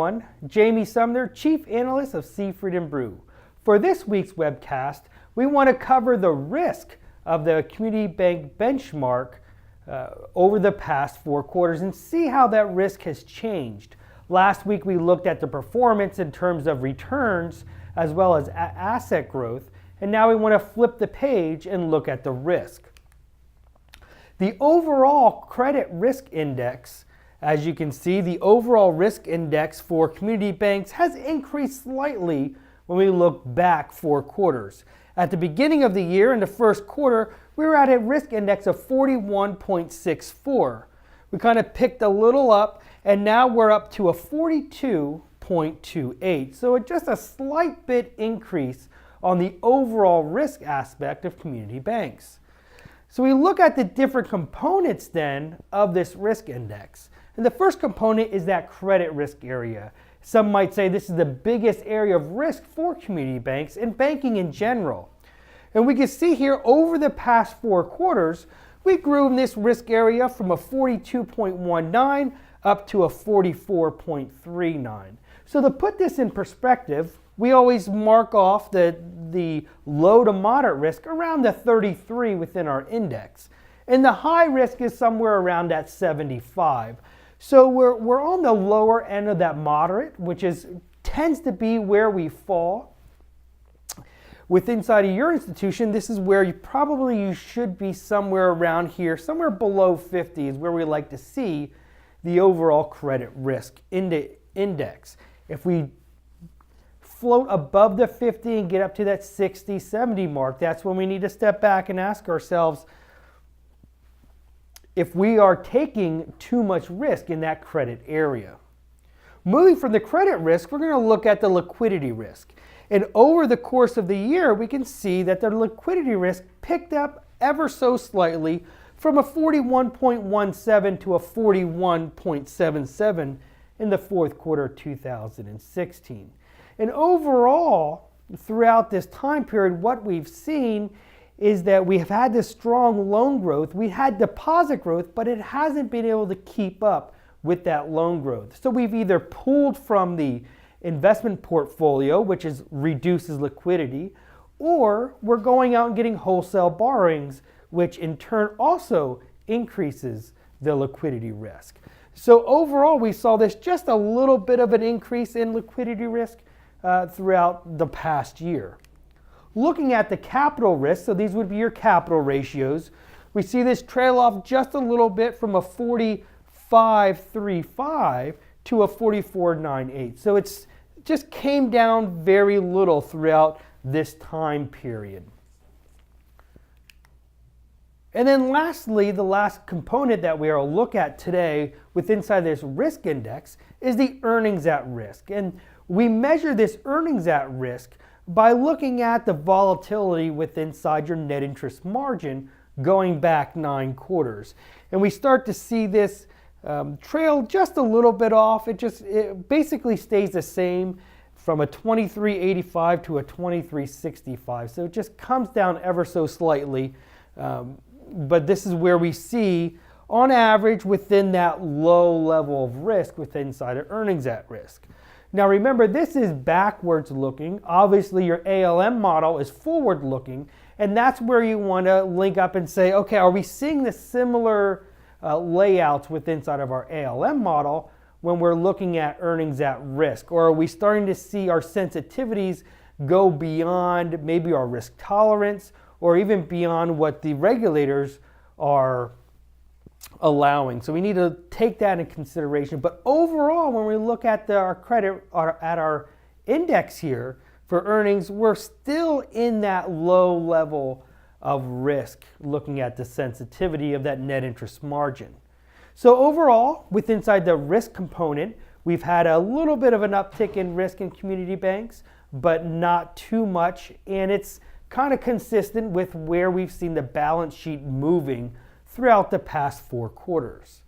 everyone. Jamie Sumner, Chief Analyst of Seafried and Brew. For this week's webcast, we want to cover the risk of the community bank benchmark over the past 4 quarters and see how that risk has changed. Last week we looked at the performance in terms of returns as well as asset growth, and now we want to flip the page and look at the risk. The overall credit risk index, as you can see, the overall risk index for community banks has increased slightly when we look back 4 quarters. At the beginning of the year, in the first quarter, we were at a risk index of 41.64. We kind of picked a little up, and now we're up to a 42.28. So just a slight bit increase on the overall risk aspect of community banks. So we look at the different components then of this risk index. And the first component is that credit risk area. Some might say this is the biggest area of risk for community banks and banking in general. And we can see here over the past 4 quarters, we grew in this risk area from a 42.19 up to a 44.39. So to put this in perspective, we always mark off the low to moderate risk around the 33 within our index. And the high risk is somewhere around that 75. So we're on the lower end of that moderate, which tends to be where we fall. With inside of your institution, this is where you should be somewhere around here, somewhere below 50 is where we like to see the overall credit risk index. If we float above the 50 and get up to that 60, 70 mark, that's when we need to step back and ask ourselves if we are taking too much risk in that credit area. Moving from the credit risk, we're going to look at the liquidity risk. And over the course of the year, we can see that the liquidity risk picked up ever so slightly from a 41.17 to a 41.77 in the fourth quarter of 2016. And overall, throughout this time period, what we've seen is that we have had this strong loan growth. We had deposit growth, but it hasn't been able to keep up with that loan growth. So we've either pulled from the investment portfolio, which reduces liquidity, or we're going out and getting wholesale borrowings, which in turn also increases the liquidity risk. So overall, we saw this just a little bit of an increase in liquidity risk throughout the past year. Looking at the capital risk, so these would be your capital ratios, we see this trail off just a little bit from a 45.35 to a 44.98. So it's just came down very little throughout this time period. And then lastly, the last component that we will look at today inside this risk index is the earnings at risk. And we measure this earnings at risk by looking at the volatility inside your net interest margin going back 9 quarters. And we start to see this trail just a little bit off. It basically stays the same from a 23.85 to a 23.65. So it just comes down ever so slightly. But this is where we see, on average, within that low level of risk inside of earnings at risk. Now remember, this is backwards looking. Obviously, your ALM model is forward looking, and that's where you want to link up and say, okay, are we seeing the similar layouts inside of our ALM model when we're looking at earnings at risk? Or are we starting to see our sensitivities go beyond maybe our risk tolerance or even beyond what the regulators are allowing? So we need to take that into consideration. But overall, when we look at our credit, at our index here for earnings, we're still in that low level of risk, looking at the sensitivity of that net interest margin. So overall, inside the risk component, we've had a little bit of an uptick in risk in community banks, but not too much. And it's kind of consistent with where we've seen the balance sheet moving throughout the past 4 quarters.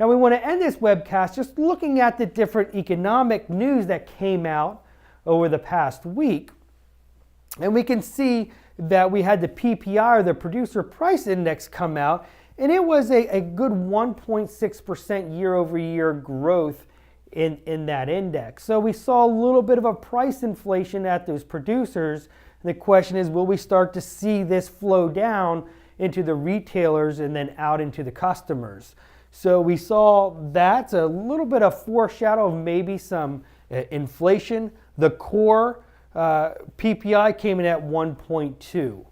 Now we want to end this webcast just looking at the different economic news that came out over the past week. And we can see that we had the PPI, or the Producer Price Index, come out, and it was a good 1.6% year over year growth in that index. So we saw a little bit of a price inflation at those producers. And the question is, will we start to see this flow down into the retailers and then out into the customers? So we saw that's a little bit of foreshadow of maybe some inflation. The core PPI came in at 1.2.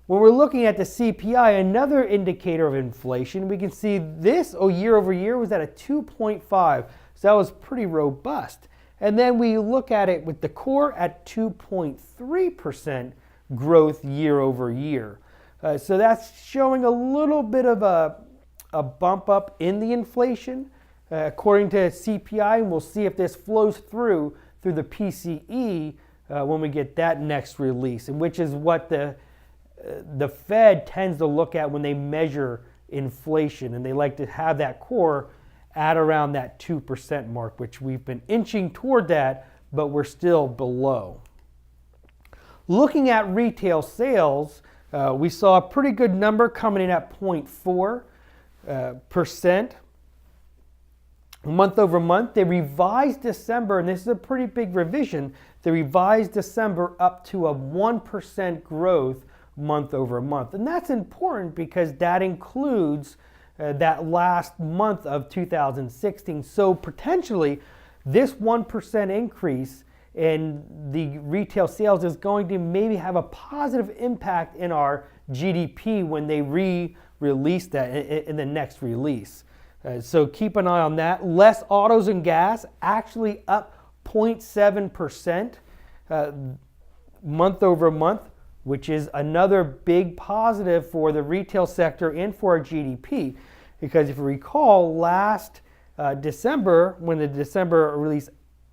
When we're looking at the CPI, another indicator of inflation, we can see this year over year was at a 2.5. So that was pretty robust. And then we look at it with the core at 2.3% growth year over year. So that's showing a little bit of a bump up in the inflation according to CPI, and we'll see if this flows through the PCE when we get that next release, and which is what the Fed tends to look at when they measure inflation, and they like to have that core at around that 2% mark, which we've been inching toward that, but we're still below. Looking at retail sales, we saw a pretty good number coming in at 0.4% month over month. They revised December, and this is a pretty big revision. They revised December up to a 1% growth month over month. And that's important because that includes that last month of 2016. So potentially this 1% increase in the retail sales is going to maybe have a positive impact in our GDP when they re-release that in the next release. So keep an eye on that. Less autos and gas, actually up 0.7% month over month, which is another big positive for the retail sector and for our GDP. Because if you recall, last December, when the December release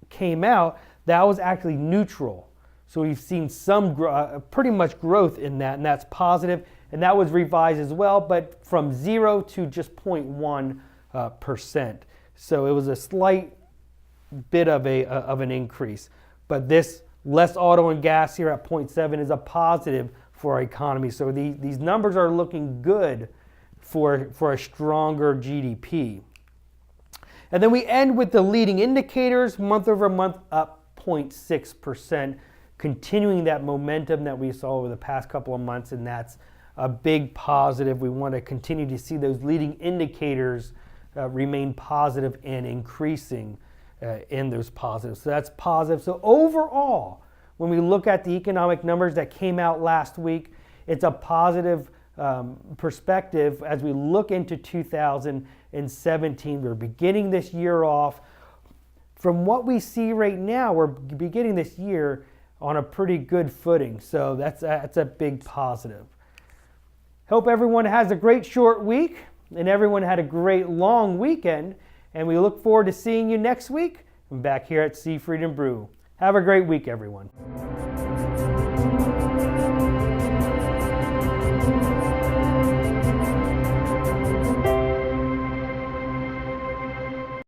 came out, that was actually neutral. So we've seen some pretty much growth in that, and that's positive. And that was revised as well, but from 0 to just 0.1%. So it was a slight bit of an increase. But this less auto and gas here at 0.7 is a positive for our economy. So these numbers are looking good for a stronger GDP. And then we end with the leading indicators, month over month up 0.6%, continuing that momentum that we saw over the past couple of months, and that's a big positive. We want to continue to see those leading indicators remain positive and increasing in those positives. So that's positive. So overall, when we look at the economic numbers that came out last week, it's a positive perspective as we look into 2017. We're beginning this year off. From what we see right now, we're beginning this year on a pretty good footing. So that's a big positive. Hope everyone has a great short week and everyone had a great long weekend. And we look forward to seeing you next week back here at Seafried and Brew. Have a great week, everyone.